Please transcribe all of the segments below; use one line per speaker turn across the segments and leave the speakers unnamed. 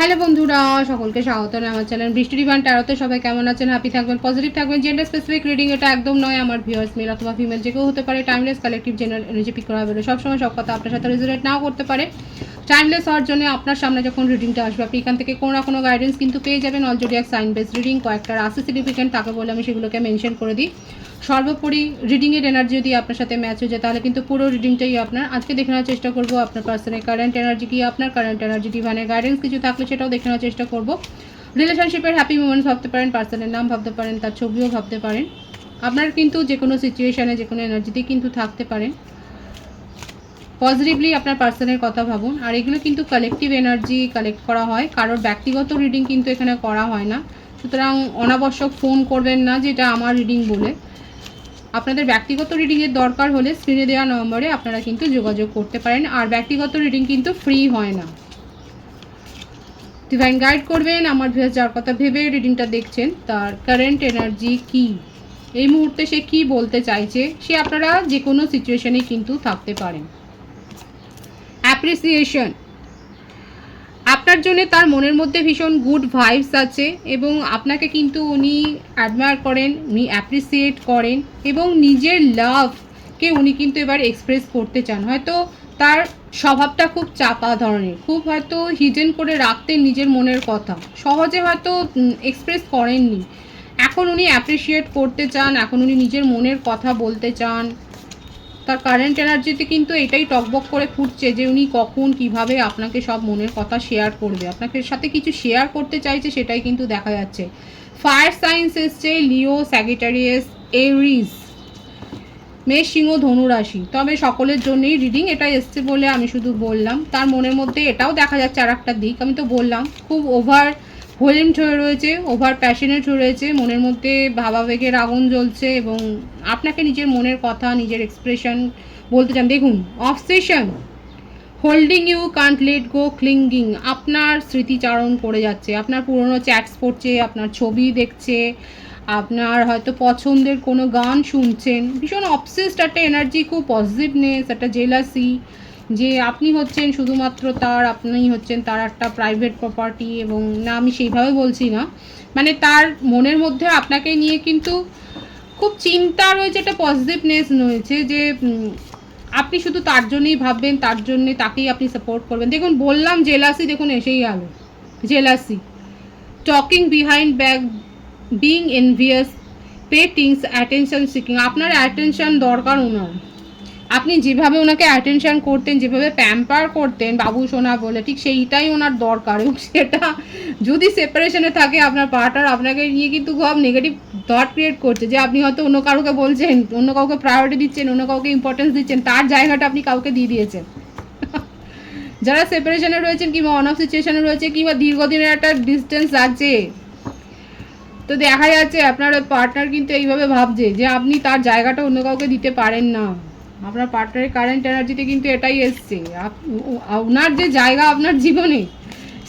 Hello বন্ধুরা, সকলকে স্বাগত আমার চ্যানেল বৃষ্টি ডিভাইন ট্যারোতে। সবাই কেমন আছেন? হ্যাপি থাকবেন, পজিটিভ থাকবেন। জেন্ডার স্পেসিফিক রিডিং এটা একদম নয়। আমার ভিউয়ার্স মেল অথবা ফিমেল যে কেউ হতে পারে। Timeless collective general energy peak করা হবে। সবসময় সব কথা আপনার সাথে রেজোনেট নাও করতে পারে। টাইমলেস হওয়ার জন্য আপনার সামনে যখন রিডিংটা আসবে আপনি এখান থেকে কোনো না কোনো গাইডেন্স কিন্তু পেয়ে যাবেন। All zodiac sign base reading, কয়েকটা রাশি সিগনিফিকেন্ট থাকে বলে আমি সেগুলোকে মেনশন করে দিই। সর্বোপরি রিডিংয়ের এনার্জি যদি আপনার সাথে ম্যাচ হয়ে যায় তাহলে কিন্তু পুরো রিডিংটাই আপনার। আজকে দেখে নেওয়ার চেষ্টা করবো আপনার পার্সনের কারেন্ট এনার্জি কি, আপনার কারেন্ট এনার্জি ডিভাইনের গাইডেন্স কিছু থাকলে সেটাও দেখে নেওয়ার চেষ্টা করবো। রিলেশনশিপের হ্যাপি মোমেন্টস ভাবতে পারেন, পার্সনের নাম ভাবতে পারেন, তার ছবিও ভাবতে পারেন। আপনার কিন্তু যে কোনো সিচুয়েশানে যে কোনো এনার্জিতেই কিন্তু থাকতে পারেন। পজিটিভলি আপনার পার্সনের কথা ভাবুন। আর এগুলো কিন্তু কালেকটিভ এনার্জি কালেক্ট করা হয়, কারোর ব্যক্তিগত রিডিং কিন্তু এখানে করা হয় না। সুতরাং অনাবশ্যক ফোন করবেন না যেটা আমার রিডিং বলে। আপনাদের ব্যক্তিগত রিডিংয়ের দরকার হলে স্ক্রিনে দেওয়া নম্বরে আপনারা কিন্তু যোগাযোগ করতে পারেন। আর ব্যক্তিগত রিডিং কিন্তু ফ্রি হয় না। ডিভাইন গাইড করবেন আমার ভিউয়ার্স যার কথা ভেবে রিডিংটা দেখছেন তার কারেন্ট এনার্জি কি, এই মুহূর্তে সে কি বলতে চাইছে, সে আপনারা যে কোনো সিচুয়েশনে কিন্তু থাকতে পারেন। অ্যাপ্রিসিয়েশন, আপনার জন্য তার মনের মধ্যে ভীষণ গুড ভাইবস আছে এবং আপনাকে কিন্তু উনি অ্যাডমায়ার করেন, উনি অ্যাপ্রিসিয়েট করেন এবং নিজের লাভকে উনি কিন্তু এবার এক্সপ্রেস করতে চান। হয়তো তার স্বভাবটা খুব চাপা ধরনের, খুব হয়তো হিডেন করে রাখতেন নিজের মনের কথা, সহজে হয়তো এক্সপ্রেস করেননি। এখন উনি অ্যাপ্রিসিয়েট করতে চান, এখন উনি নিজের মনের কথা বলতে চান। তার কারেন্ট এনার্জিতে কিন্তু এটাই টকবক করে ফুটছে যে উনি কখন কিভাবে আপনাকে সব মনের কথা শেয়ার করবে, আপনাকে সাথে কিছু শেয়ার করতে চাইছে, সেটাই কিন্তু দেখা যাচ্ছে। ফায়ার সাইন্স এসছে লিও, স্যাগিটারিয়াস, এরিজ, মেষ, সিংহ, ধনুরাশি। তবে সকলের জন্যই রিডিং এটা এসছে বলে আমি শুধু বললাম। তার মনের মধ্যে এটাও দেখা যাচ্ছে আর একটা দিক, আমি তো বললাম খুব ওভার হোয়েলমড হয়ে রয়েছে, ওভার প্যাশনেট হয়ে রয়েছে, মনের মধ্যে ভাবাবেগের আগুন জ্বলছে এবং আপনাকে নিজের মনের কথা, নিজের এক্সপ্রেশন বলতে চান। দেখুন, obsession, holding you can't let go, clinging, আপনার স্মৃতিচারণ করে যাচ্ছে, আপনার পুরনো চ্যাটস পড়ছে, আপনার ছবি দেখছে, আপনার হয়তো পছন্দের কোনো গান শুনছেন। ভীষণ অবসেসড একটা এনার্জি, খুব পজিটিভনেস, একটা জেলাসি যে আপনি হচ্ছেন শুধুমাত্র তার, আপনি হচ্ছেন তার একটা প্রাইভেট প্রপার্টি। এবং না, আমি সেইভাবে বলছি না, মানে তার মনের মধ্যে আপনাকে নিয়ে কিন্তু খুব চিন্তা রয়েছে, একটা পজিটিভনেস রয়েছে যে আপনি শুধু তার জন্যই ভাববেন, তার জন্যে তাকেই আপনি সাপোর্ট করবেন। দেখুন বললাম জেলাসি, দেখুন এসেই গেল jealousy. Talking behind back, being envious, pettiness, attention seeking, আপনার অ্যাটেনশন দরকার ওনার। আপনি যেভাবে ওনাকে অ্যাটেনশন করতেন, যেভাবে প্যাম্পার করতেন বাবু সোনা বলে, ঠিক সেইটাই ওনার দরকার। এবং সেটা যদি সেপারেশনে থাকে আপনার পার্টনার আপনাকে নিয়ে কিন্তু খুব নেগেটিভ থট ক্রিয়েট করছে যে আপনি হয়তো অন্য কাউকে বলছেন, অন্য কাউকে প্রায়োরিটি দিচ্ছেন, অন্য কাউকে ইম্পর্টেন্স দিচ্ছেন, তার জায়গাটা আপনি কাউকে দিয়ে দিয়েছেন। যারা সেপারেশনে রয়েছেন কিংবা অন অফ সিচুয়েশনে রয়েছে কিংবা দীর্ঘদিনের একটা ডিস্টেন্স আছে, তো দেখা যাচ্ছে আপনার পার্টনার কিন্তু এইভাবে ভাবছে যে আপনি তার জায়গাটা অন্য কাউকে দিতে পারেন না। আপনার পার্টনারের কারেন্ট এনার্জিতে কিন্তু এটাই এসছে, আপনার যে জায়গা আপনার জীবনে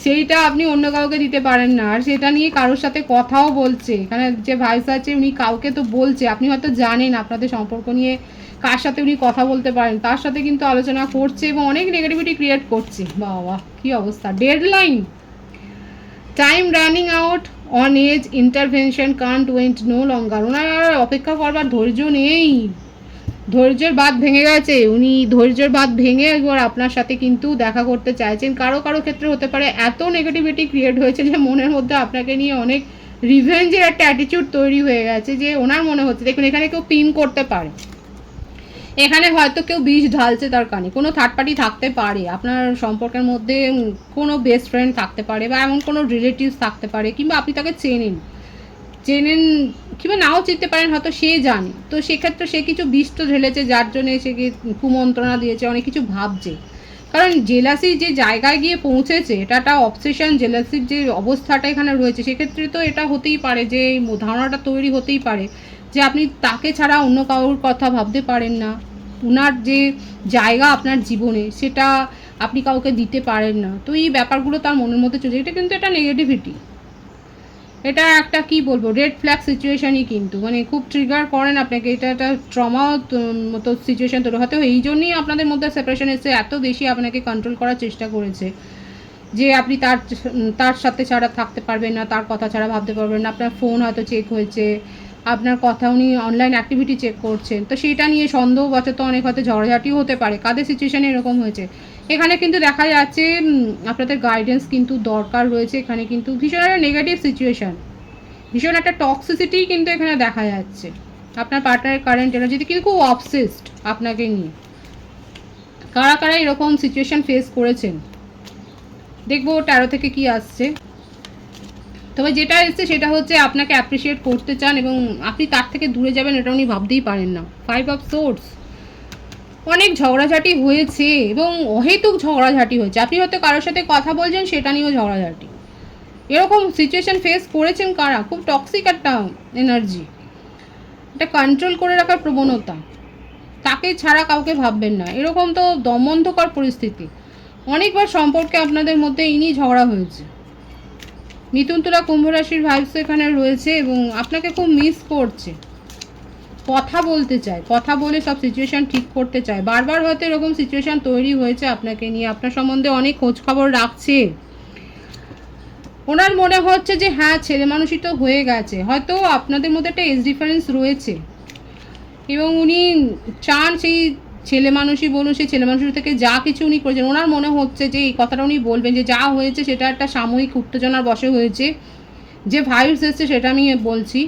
সেইটা আপনি অন্য কাউকে দিতে পারেন না। আর সেটা নিয়ে কারোর সাথে কথাও বলছে, এখানে যে ভাইস আছে উনি কাউকে তো বলছে, আপনি হয়তো জানেন আপনাদের সম্পর্ক নিয়ে কার সাথে উনি কথা বলতে পারেন, তার সাথে কিন্তু আলোচনা করছে এবং অনেক নেগেটিভিটি ক্রিয়েট করছে। বাবা কী অবস্থা! Deadline, time running out, on edge, intervention, can't went no longer. ওনার আর অপেক্ষা করবার ধৈর্য নেই, ধৈর্যের বাঁধ ভেঙে গেছে। উনি ধৈর্যের বাঁধ ভেঙে একবার আপনার সাথে কিন্তু দেখা করতে চাইছেন। কারো কারো ক্ষেত্রে হতে পারে এত নেগেটিভিটি ক্রিয়েট হয়েছে যে মনের মধ্যে আপনাকে নিয়ে অনেক রিভেঞ্জের একটা অ্যাটিটিউড তৈরি হয়ে গেছে, যে ওনার মনে হচ্ছে, দেখুন এখানে কেউ পিন করতে পারে, এখানে হয়তো কেউ বিষ ঢালছে তার কানে, কোনো থার্ড পার্টি থাকতে পারে, আপনার সম্পর্কের মধ্যে কোনো বেস্ট ফ্রেন্ড থাকতে পারে বা এমন কোনো রিলেটিভস থাকতে পারে, কিংবা আপনি তাকে চেনেন কিংবা নাও চিনতে পারেন, হয়তো সে জানে। তো সেক্ষেত্রে সে কিছু বিষ তো ঢেলেছে যার জন্য সে কুমন্ত্রণা দিয়েছে, অনেক কিছু ভাবছে। কারণ জেলাসি যে জায়গায় গিয়ে পৌঁছেছে, এটা একটা অবসেশন, জেলাসির যে অবস্থাটা এখানে রয়েছে, সেক্ষেত্রে তো এটা হতেই পারে যে ধারণাটা তৈরি হতেই পারে যে আপনি তাকে ছাড়া অন্য কারোর কথা ভাবতে পারেন না, ওনার যে জায়গা আপনার জীবনে সেটা আপনি কাউকে দিতে পারেন না। তো এই ব্যাপারগুলো তার মনের মধ্যে চলছে, এটা কিন্তু একটা নেগেটিভিটি, এটা একটা কি বলবো রেড ফ্ল্যাগ সিচুয়েশানই কিন্তু, মানে খুব ট্রিগার করেন আপনাকে, এটা একটা ট্রমা মতো সিচুয়েশান তৈরি। হয়তো এই জন্যই আপনাদের মধ্যে সেপারেশন এসে এত বেশি আপনাকে কন্ট্রোল করার চেষ্টা করেছে। যে আপনি তার তার সাথে ছাড়া থাকতে পারবেন না, তার কথা ছাড়া ভাবতে পারবেন না, আপনার ফোন হয়তো চেক হয়েছে, আপনার কথা উনি অনলাইন অ্যাক্টিভিটি চেক করছেন, তো সেটা নিয়ে সন্দেহবশত অনেক হয়তো ঝগড়াঝাটিও হতে পারে। কাদের সিচুয়েশানে এরকম হয়েছে এখানে কিন্তু দেখা যাচ্ছে আপনাদের গাইডেন্স কিন্তু দরকার রয়েছে। এখানে কিন্তু ভীষণ একটা নেগেটিভ সিচুয়েশান, ভীষণ একটা টক্সিসিটি কিন্তু এখানে দেখা যাচ্ছে। আপনার পার্টনারের কারেন্ট এনার্জিতে কিন্তু খুব অবসেসড আপনাকে নিয়ে। কারা কারা এরকম সিচুয়েশান ফেস করেছেন দেখবো 13 থেকে কি আসছে। তবে যেটা এসছে সেটা হচ্ছে আপনাকে অ্যাপ্রিসিয়েট করতে চান এবং আপনি তার থেকে দূরে যাবেন এটা উনি ভাবতেই পারেন না। 5 অফ সোর্স, অনেক ঝগড়াঝাটি হয়েছে এবং অহেতুক ঝগড়াঝাটি হয়েছে। আপনি হয়তো কারোর সাথে কথা বলছেন সেটা নিয়েও ঝগড়াঝাটি, এরকম সিচুয়েশান ফেস করেছেন কারা। খুব টক্সিক একটা এনার্জি, এটা কন্ট্রোল করে রাখার প্রবণতা, তাকে ছাড়া কাউকে ভাববেন না, এরকম তো দমবন্ধকর পরিস্থিতি। অনেকবার সম্পর্কে আপনাদের মধ্যে ইনি ঝগড়া হয়েছে। মিথুন তুলা কুম্ভ রাশির ভাইবস এখানে রয়েছে এবং আপনাকে খুব মিস করছে, কথা বলতে চায়, কথা বলে সব সিচুয়েশান ঠিক করতে চায়। বারবার হয়তো এরকম সিচুয়েশান তৈরি হয়েছে আপনাকে নিয়ে, আপনার সম্বন্ধে অনেক খোঁজখবর রাখছে। ওনার মনে হচ্ছে যে হ্যাঁ ছেলে মানুষই তো হয়ে গেছে, হয়তো আপনাদের মধ্যে একটা এজ ডিফারেন্স রয়েছে এবং উনি চান সেই ছেলে মানুষই বলুন, সেই ছেলে মানুষের থেকে যা কিছু উনি করেছেন ওনার মনে হচ্ছে যে এই কথাটা উনি বলবেন যে যা হয়েছে সেটা একটা সাময়িক উত্তেজনার বশে হয়েছে। যে ভাইবস এসছে সেটা আমি বলছি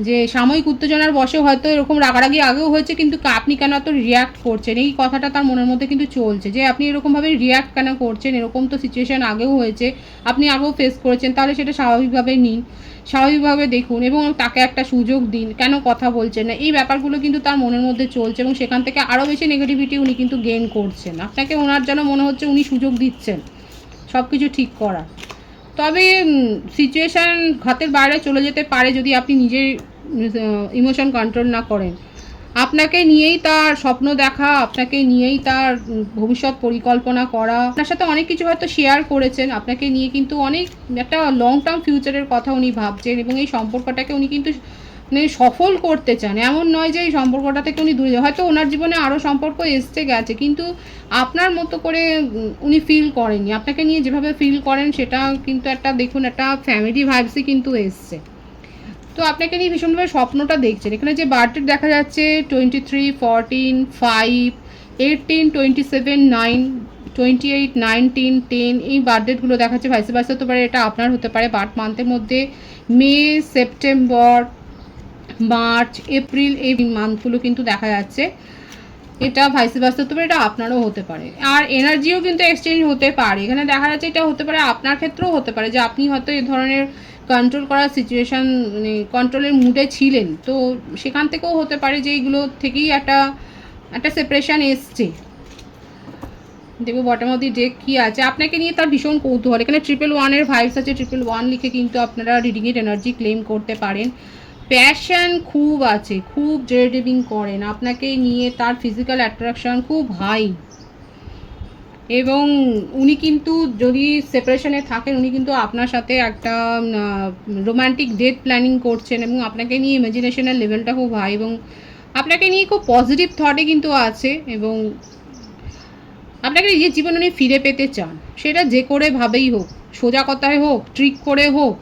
যে সাময়িক উত্তেজনার বশে হয়তো এরকম রাগারাগি আগেও হয়েছে, কিন্তু আপনি কেন এত রিয়্যাক্ট করছেন এই কথাটা তার মনের মধ্যে কিন্তু চলছে যে আপনি এরকমভাবে রিয়্যাক্ট কেন করছেন। এরকম তো সিচুয়েশান আগেও হয়েছে, আপনি আগেও ফেস করেছেন, তাহলে সেটা স্বাভাবিকভাবে নিন, স্বাভাবিকভাবে দেখুন এবং তাকে একটা সুযোগ দিন। কেন কথা বলছেন না, এই ব্যাপারগুলো কিন্তু তার মনের মধ্যে চলছে এবং সেখান থেকে আরও বেশি নেগেটিভিটি উনি কিন্তু গেইন করছেন। আপনাকে ওনার যেন মনে হচ্ছে উনি সুযোগ দিচ্ছেন সব কিছু ঠিক করা। তবে সিচুয়েশান হাতের বাইরে চলে যেতে পারে যদি আপনি নিজের ইমোশন কন্ট্রোল না করেন। আপনাকে নিয়েই তার স্বপ্ন দেখা, আপনাকে নিয়েই তার ভবিষ্যৎ পরিকল্পনা করা, আপনার সাথে অনেক কিছু হয়তো শেয়ার করেছেন, আপনাকে নিয়ে কিন্তু অনেক একটা লং টার্ম ফিউচারের কথা উনি ভাবছেন এবং এই সম্পর্কটাকে উনি কিন্তু মানে সফল করতে চান। এমন নয় যে এই সম্পর্কটা থেকে উনি দূরে যান, হয়তো ওনার জীবনে আরও সম্পর্ক এসছে গেছে কিন্তু আপনার মতো করে উনি ফিল করেননি। আপনাকে নিয়ে যেভাবে ফিল করেন সেটা কিন্তু একটা দেখুন একটা ফ্যামিলি ভাইবসই কিন্তু এসছে। তো আপনাকে নিয়ে ভীষণভাবে স্বপ্নটা দেখছেন। এখানে যে বার্থডে দেখা যাচ্ছে 23, 14, 5, 18, 27, 9, 28, 19, 10 এই বার্থডেটগুলো দেখাচ্ছে। ভাইস ভার্সা হতে পারে, এটা আপনার হতে পারে। বার্থ মান্থের মধ্যে মে, সেপ্টেম্বর, মার্চ, এপ্রিল এই মান্থগুলো কিন্তু দেখা যাচ্ছে। এটা ভাইস ভার্সা হতে পারে, এটা আপনারও হতে পারে। আর এনার্জিও কিন্তু এক্সচেঞ্জ হতে পারে। এখানে দেখা যাচ্ছে এটা হতে পারে আপনার ক্ষেত্রেও হতে পারে যে আপনি হয়তো এ ধরনের কন্ট্রোল করার সিচুয়েশান মানে কন্ট্রোলের মুডে ছিলেন, তো সেখান থেকেও হতে পারে যে এইগুলো থেকেই একটা একটা সেপারেশান এসছে। দেখবো বটম অফ দি ডেক কী আছে। আপনাকে নিয়ে তার ভীষণ কৌতূহল। এখানে 111-এর ভাইবস আছে, 111 লিখে কিন্তু আপনারা রিডিংয়ের এনার্জি ক্লেম করতে পারেন। প্যাশন খুব আছে, খুব ডেয়ারডেভিং করেন, আপনাকে নিয়ে তার ফিজিক্যাল অ্যাট্রাকশান খুব হাই এবং উনি কিন্তু যদি সেপারেশনে থাকেন উনি কিন্তু আপনার সাথে একটা রোম্যান্টিক ডেট প্ল্যানিং করছেন এবং আপনাকে নিয়ে ইমাজিনেশনের লেভেলটা খুব হাই এবং আপনাকে নিয়ে খুব পজিটিভ থটে কিন্তু আছে এবং আপনাকে নিজের জীবন উনি ফিরে পেতে চান, সেটা যে করে ভাবেই হোক, সোজা কথায় হোক, ট্রিক করে হোক,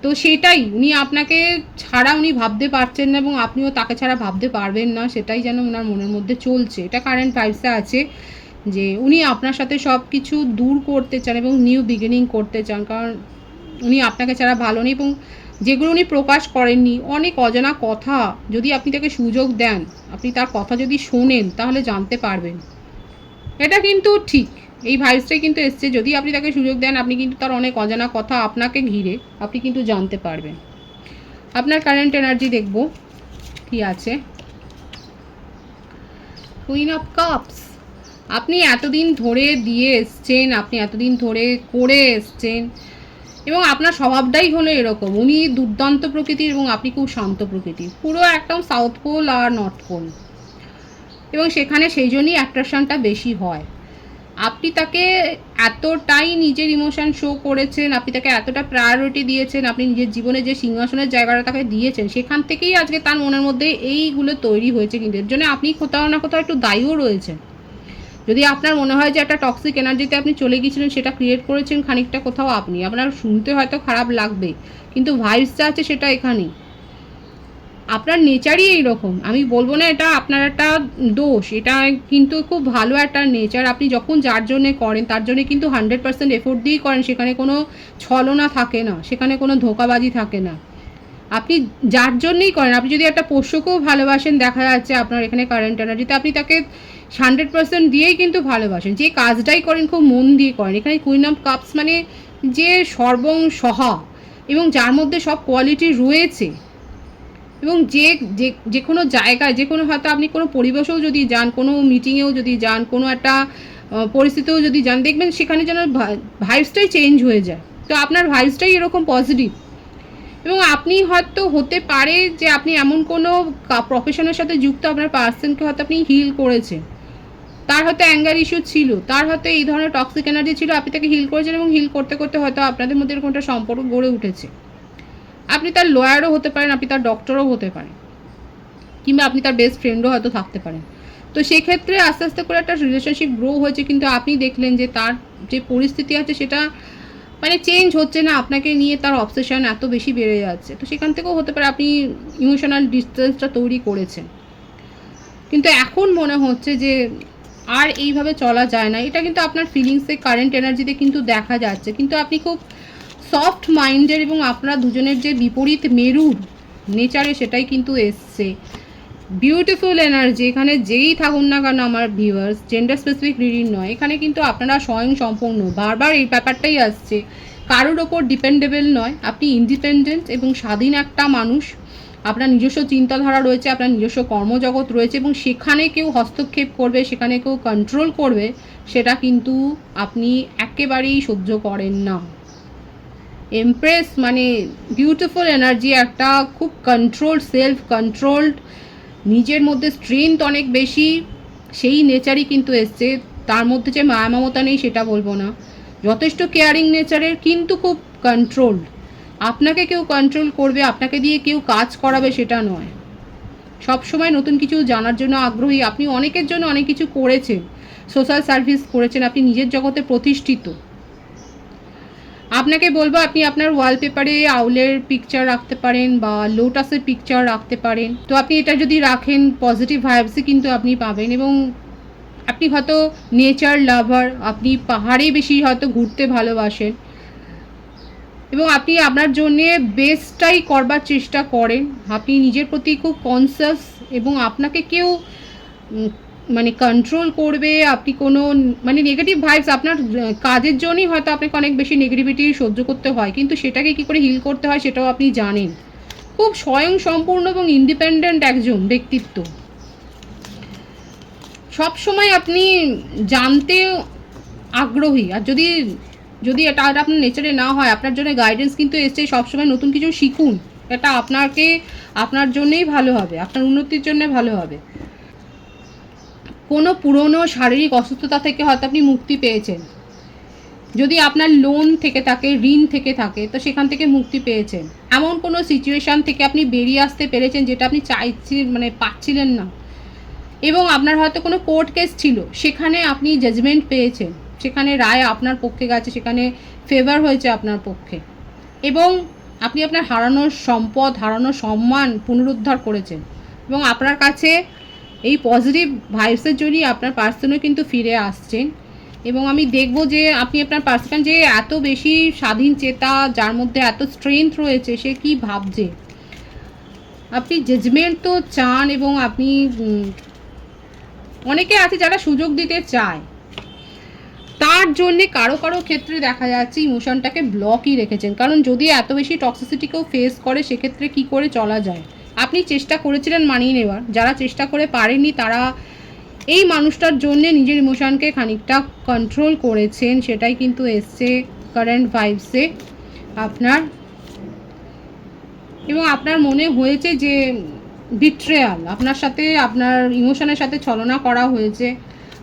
তো সেটাই উনি আপনাকে ছাড়া উনি ভাবতে পারছেন না এবং আপনিও তাকে ছাড়া ভাবতে পারবেন না, সেটাই যেন ওনার মনের মধ্যে চলছে। এটা কারেন্ট ভাইবসে আছে যে উনি আপনার সাথে সব কিছু দূর করতে চান এবং নিউ বিগিনিং করতে চান, কারণ উনি আপনাকে ছাড়া ভালো নেই এবং যেগুলো উনি প্রকাশ করেননি অনেক অজানা কথা যদি আপনি তাকে সুযোগ দেন, আপনি তার কথা যদি শোনেন তাহলে জানতে পারবেন। এটা কিন্তু ঠিক, এই ভাইবসটাই কিন্তু এসছে। যদি আপনি তাকে সুযোগ দেন আপনি কিন্তু তার অনেক অজানা কথা আপনাকে ঘিরে আপনি কিন্তু জানতে পারবেন। আপনার কারেন্ট এনার্জি দেখব কি আছে। কুইন অফ কাপস, আপনি এতদিন ধরে দিয়ে এসছেন, আপনি এতদিন ধরে করে এসছেন এবং আপনার স্বভাবটাই হলো এরকম। উনি দুর্দান্ত প্রকৃতির এবং আপনি খুব শান্ত প্রকৃতির, পুরো একদম সাউথ পোল আর নর্থ পোল এবং সেখানে সেই জন্যই অ্যাট্রাকশানটা বেশি হয়। আপনি তাকে এতটাই নিজের ইমোশন শো করেছেন, আপনি তাকে এতটা প্রায়োরিটি দিয়েছেন, আপনি নিজের জীবনে যে সিংহাসনের জায়গাটা তাকে দিয়েছেন সেখান থেকেই আজকে তার মনের মধ্যে এইগুলো তৈরি হয়েছে, কিন্তু এর জন্য আপনি কোথাও না কোথাও একটু দায়ীও রয়েছেন যদি আপনার মনে হয় যে একটা টক্সিক এনার্জিতে আপনি চলে গিয়েছিলেন, সেটা ক্রিয়েট করেছেন খানিকটা কোথাও আপনি, আপনার শুনতে হয়তো খারাপ লাগবে, কিন্তু ভাইবসটা আছে সেটা এখানেই। আপনার নেচারই এইরকম, আমি বলবো না এটা আপনার একটা দোষ, এটা কিন্তু খুব ভালো একটা নেচার। আপনি যখন যার জন্যে করেন তার জন্য কিন্তু 100% এফোর্ট দিয়েই করেন, সেখানে কোনো ছলনা থাকে না, সেখানে কোনো ধোঁকাবাজি থাকে না। আপনি যার জন্যই করেন, আপনি যদি একটা পোষ্যকেও ভালোবাসেন, দেখা যাচ্ছে আপনার এখানে কারেন্ট এনার্জিতে আপনি তাকে 100% দিয়েই কিন্তু ভালোবাসেন, যে কাজটাই করেন খুব মন দিয়ে করেন। এখানে কুইন অফ কাপস মানে যে সর্বং সহা, এবং যার মধ্যে সব কোয়ালিটি রয়েছে, এবং যে যে কোনো জায়গায়, যে কোনো হয়তো আপনি কোনো পরিবেশেও যদি যান, কোনো মিটিংয়েও যদি যান, কোনো একটা পরিস্থিতিও যদি যান, দেখবেন সেখানে যেন ভাইবসটাই চেঞ্জ হয়ে যায়। তো আপনার ভাইবসটাই এরকম পজিটিভ। এবং আপনি হয়তো হতে পারে যে আপনি এমন কোনো প্রফেশনের সাথে যুক্ত, আপনার পার্সনকে হয়তো আপনি হিল করেছেন, তার হয়তো অ্যাঙ্গার ইস্যু ছিল, তার হয়তো এই ধরনের টক্সিক এনার্জি ছিল, আপনি তাকে হিল করেছেন, এবং হিল করতে করতে হয়তো আপনাদের মধ্যে এরকম একটা সম্পর্ক গড়ে উঠেছে। আপনি তার লয়ারও হতে পারেন, আপনি তার ডক্টরও হতে পারেন, কিংবা আপনি তার বেস্ট ফ্রেন্ডও হয়তো থাকতে পারেন। তো সেক্ষেত্রে আস্তে আস্তে করে একটা রিলেশনশিপ গ্রো হয়েছে, কিন্তু আপনি দেখলেন যে তার যে পরিস্থিতি আছে সেটা মানে চেঞ্জ হচ্ছে না, আপনাকে নিয়ে তার অবসেশন এত বেশি বেড়ে যাচ্ছে। তো সেখান থেকেও হতে পারে আপনি ইমোশনাল ডিস্টেন্সটা তৈরি করেছেন, কিন্তু এখন মনে হচ্ছে যে আর এইভাবে চলা যায় না। এটা কিন্তু আপনার ফিলিংসে, কারেন্ট এনার্জিতে কিন্তু দেখা যাচ্ছে। কিন্তু আপনি খুব সফট মাইন্ডের, এবং আপনার দুজনের যে বিপরীত মেরুর নেচারে সেটাই কিন্তু এসছে। বিউটিফুল এনার্জি, এখানে যেই থাকুন না কেন আমার ভিউয়ার্স, জেন্ডার স্পেসিফিক রিডিং নয়, এখানে কিন্তু আপনারা স্বয়ং সম্পূর্ণ, বারবার এই ব্যাপারটাই আসছে, কারোর ওপর ডিপেন্ডেবল নয়, আপনি ইন্ডিপেন্ডেন্ট এবং স্বাধীন একটা মানুষ। আপনার নিজস্ব চিন্তাধারা রয়েছে, আপনার নিজস্ব কর্মজগৎ রয়েছে, এবং সেখানে কেউ হস্তক্ষেপ করবে, সেখানে কেউ কন্ট্রোল করবে, সেটা কিন্তু আপনি একেবারেই সহ্য করেন না। এমপ্রেস মানে বিউটিফুল এনার্জি, একটা খুব কন্ট্রোলড, সেলফ কন্ট্রোলড, নিজের মধ্যে স্ট্রেংথ অনেক বেশি, সেই নেচারই কিন্তু এসছে। তার মধ্যে যে মায়া মমতা নেই সেটা বলবো না, যথেষ্ট কেয়ারিং নেচারের, কিন্তু খুব কন্ট্রোলড। আপনাকে কেউ কন্ট্রোল করবে, আপনাকে দিয়ে কেউ কাজ করাবে সেটা নয়। সবসময় নতুন কিছু জানার জন্য আগ্রহী, আপনি অনেকের জন্য অনেক কিছু করেছেন, সোশ্যাল সার্ভিস করেছেন, আপনি নিজের জগতে প্রতিষ্ঠিত। আপনাকে বলবো, আপনি আপনার ওয়ালপেপারে আউলের পিকচার রাখতে পারেন বা লোটাসের পিকচার রাখতে পারেন। তো আপনি এটা যদি রাখেন, পজিটিভ ভাইবসই কিন্তু আপনি পাবেন। এবং আপনি হয়তো নেচার লাভার, আপনি পাহাড়ে বেশি হয়তো ঘুরতে ভালোবাসেন, এবং আপনি আপনার জন্যে বেস্টটাই করবার চেষ্টা করেন। আপনি নিজের প্রতি খুব কনসিয়াস, এবং আপনাকে কেউ মানে কন্ট্রোল করবে, আপনি কোনো মানে নেগেটিভ ভাইবস, আপনার কাজের জন্যই হয়তো আপনাকে অনেক বেশি নেগেটিভিটি সহ্য করতে হয়, কিন্তু সেটাকে কী করে হিল করতে হয় সেটাও আপনি জানেন। খুব স্বয়ং সম্পূর্ণ এবং ইন্ডিপেন্ডেন্ট একজন ব্যক্তিত্ব। সব সময় আপনি জানতে আগ্রহী, আর যদি যদি এটা আর আপনার নেচারে না হয়, আপনার জন্য গাইডেন্স কিন্তু এসছে, সবসময় নতুন কিছু শিখুন, এটা আপনার জন্যেই ভালো হবে, আপনার উন্নতির জন্য ভালো হবে। কোনো পুরনো শারীরিক অসুস্থতা থেকে হয়তো আপনি মুক্তি পেয়েছেন, যদি আপনার লোন থেকে থাকে, ঋণ থেকে থাকে, তো সেখান থেকে মুক্তি পেয়েছেন। এমন কোনো সিচুয়েশান থেকে আপনি বেরিয়ে আসতে পেরেছেন যেটা আপনি চাইছিলেন, মানে পাচ্ছিলেন না, এবং আপনার হয়তো কোনো কোর্ট কেস ছিল, সেখানে আপনি জাজমেন্ট পেয়েছেন, সেখানে রায় আপনার পক্ষে গেছে, সেখানে ফেভার হয়েছে আপনার পক্ষে, এবং আপনি আপনার হারানোর সম্পদ, হারানোর সম্মান পুনরুদ্ধার করেছেন। এবং আপনার কাছে এই পজিটিভ ভাইবসের জন্যই আপনার পার্সনও কিন্তু ফিরে আসছেন। এবং আমি দেখব যে আপনি আপনার পার্সন যে এত বেশি স্বাধীন চেতা, যার মধ্যে এত স্ট্রেংথ রয়েছে, সে কি ভাবছে। আপনি জাজমেন্ট তো চান, এবং আপনি অনেকে আছে যারা সুযোগ দিতে চায়, তার জন্যে কারো কারো ক্ষেত্রে দেখা যাচ্ছে ইমোশনটাকে ব্লকই রেখেছেন। কারণ যদি এত বেশি টক্সিসিটিকেও ফেস করে, সেক্ষেত্রে কি করে চলা যায়। আপনি চেষ্টা করেছিলেন মানিয়ে নেওয়ার, যারা চেষ্টা করে পারেননি তারা এই মানুষটার জন্যে নিজের ইমোশনকে খানিকটা কন্ট্রোল করেছেন, সেটাই কিন্তু এসছে কারেন্ট ভাইবসে আপনার। এবং আপনার মনে হয়েছে যে বিট্রেয়াল, আপনার সাথে আপনার ইমোশনের সাথে ছলনা করা হয়েছে,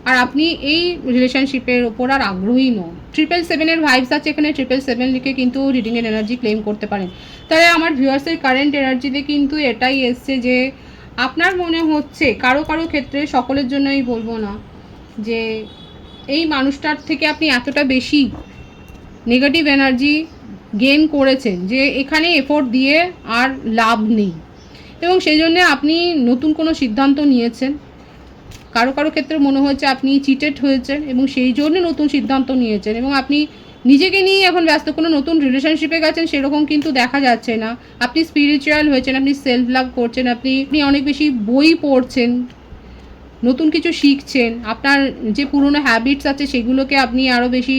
আর আপনি এই রিলেশনশিপের ওপর আর আগ্রহী নন। 777-এর ভাইবস আছে এখানে, 777 লিখে কিন্তু রিডিংয়ের এনার্জি ক্লেম করতে পারেন। তাহলে আমার ভিউয়ার্সের কারেন্ট এনার্জিতে কিন্তু এটাই এসছে যে আপনার মনে হচ্ছে কারো কারো ক্ষেত্রে, সকলের জন্যই বলবো না, যে এই মানুষটার থেকে আপনি এতটা বেশি নেগেটিভ এনার্জি গেইন করেছেন যে এখানে এফোর্ট দিয়ে আর লাভ নেই, এবং সেই জন্যে আপনি নতুন কোনো সিদ্ধান্ত নিয়েছেন। কারো কারো ক্ষেত্রে মনে হচ্ছে আপনি চিটেড হয়েছেন এবং সেই জন্য নতুন সিদ্ধান্ত নিয়েছেন, এবং আপনি নিজেকে নিয়ে এখন ব্যস্ত, কোনো নতুন রিলেশনশিপে গেছেন সেরকম কিন্তু দেখা যাচ্ছে না। আপনি স্পিরিচুয়াল হয়েছেন, আপনি সেলফ লাভ করছেন, আপনি অনেক বেশি বই পড়ছেন, নতুন কিছু শিখছেন, আপনার যে পুরনো হ্যাবিটস আছে সেগুলোকে আপনি আরও বেশি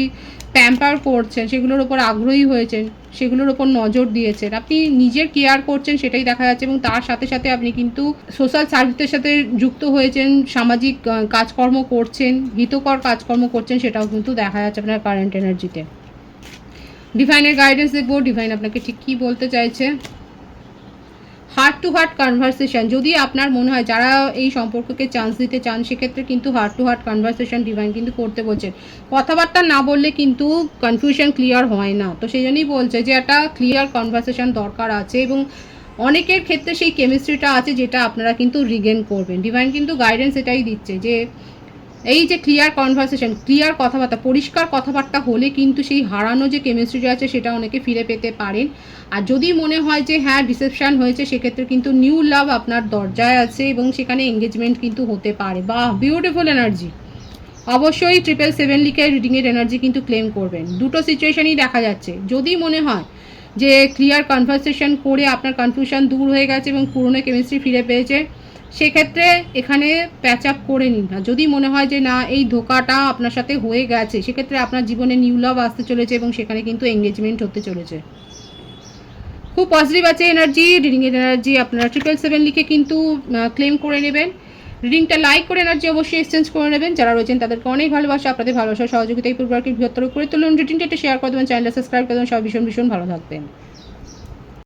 প্যাম্পার করছেন, সেগুলোর ওপর আগ্রহী হয়েছেন, সেগুলোর ওপর নজর দিয়েছেন, আপনি নিজের কেয়ার করছেন সেটাই দেখা যাচ্ছে। এবং তার সাথে সাথে আপনি কিন্তু সোশ্যাল সার্ভিসের সাথে যুক্ত হয়েছেন, সামাজিক কাজকর্ম করছেন, হিতকর কাজকর্ম করছেন, সেটাও কিন্তু দেখা যাচ্ছে আপনার কারেন্ট এনার্জিতে। ডিভাইনের গাইডেন্স দেখবো, ডিভাইন আপনাকে ঠিক কী বলতে চাইছে। হার্ট টু হার্ট কনভারসেশন, যদি আপনার মনে হয় যারা এই সম্পর্ককে চান্স দিতে চান সেক্ষেত্রে কিন্তু heart to heart conversation divine কিন্তু করতে বলছেন। কথাবার্তা না বললে কিন্তু কনফিউশন ক্লিয়ার হয় না, তো সেই জন্যই বলছে যে একটা ক্লিয়ার কনভারসেশন দরকার আছে, এবং অনেকের ক্ষেত্রে সেই কেমিস্ট্রিটা আছে যেটা আপনারা কিন্তু রিগেন করবেন। ডিভাইন কিন্তু গাইডেন্স এটাই দিচ্ছে যে এই যে ক্লিয়ার কনভারসেশন, ক্লিয়ার কথাবার্তা, পরিষ্কার কথাবার্তা হলে কিন্তু সেই হারানো যে কেমিস্ট্রি আছে সেটা অনেকে ফিরে পেতে পারেন। আর যদি মনে হয় যে হ্যাঁ ডিসেপশন হয়েছে সেক্ষেত্রে কিন্তু নিউ লাভ আপনার দরজায় আছে এবং সেখানে এঙ্গেজমেন্ট কিন্তু হতে পারে। বাহ, বিউটিফুল এনার্জি। অবশ্যই 777 লিখে রিডিংয়ের এনার্জি কিন্তু ক্লেম করবেন। দুটো সিচুয়েশনই দেখা যাচ্ছে। যদি মনে হয় যে ক্লিয়ার কনভারসেশন করে আপনার কনফিউশন দূর হয়ে গেছে এবং পুরনো কেমিস্ট্রি ফিরে পেয়েছে, সেক্ষেত্রে এখানে প্যাচ আপ করে নিন। আর যদি মনে হয় যে না এই ধোকাটা আপনার সাথে হয়ে গেছে, সেক্ষেত্রে আপনার জীবনে নিউ লাভ আসতে চলেছে এবং সেখানে কিন্তু এঙ্গেজমেন্ট হতে চলেছে। খুব পজিটিভ আছে এনার্জি, রিডিংয়ের এনার্জি আপনারা 777 লিখে কিন্তু ক্লেম করে নেবেন। রিডিংটা লাইক করে এনার্জি অবশ্যই এক্সচেঞ্জ করে নেবেন। যারা রয়েছেন তাদেরকে অনেক ভালোবাসা, আপনাদের ভালোবাসা সহযোগিতায় পরিবারকে বৃহত্তর করে তুলুন। রিডিংটা একটু শেয়ার করে দেবেন, চ্যানেলটা সাবস্ক্রাইব করে দেবেন। সব ভীষণ ভীষণ ভালো থাকবেন।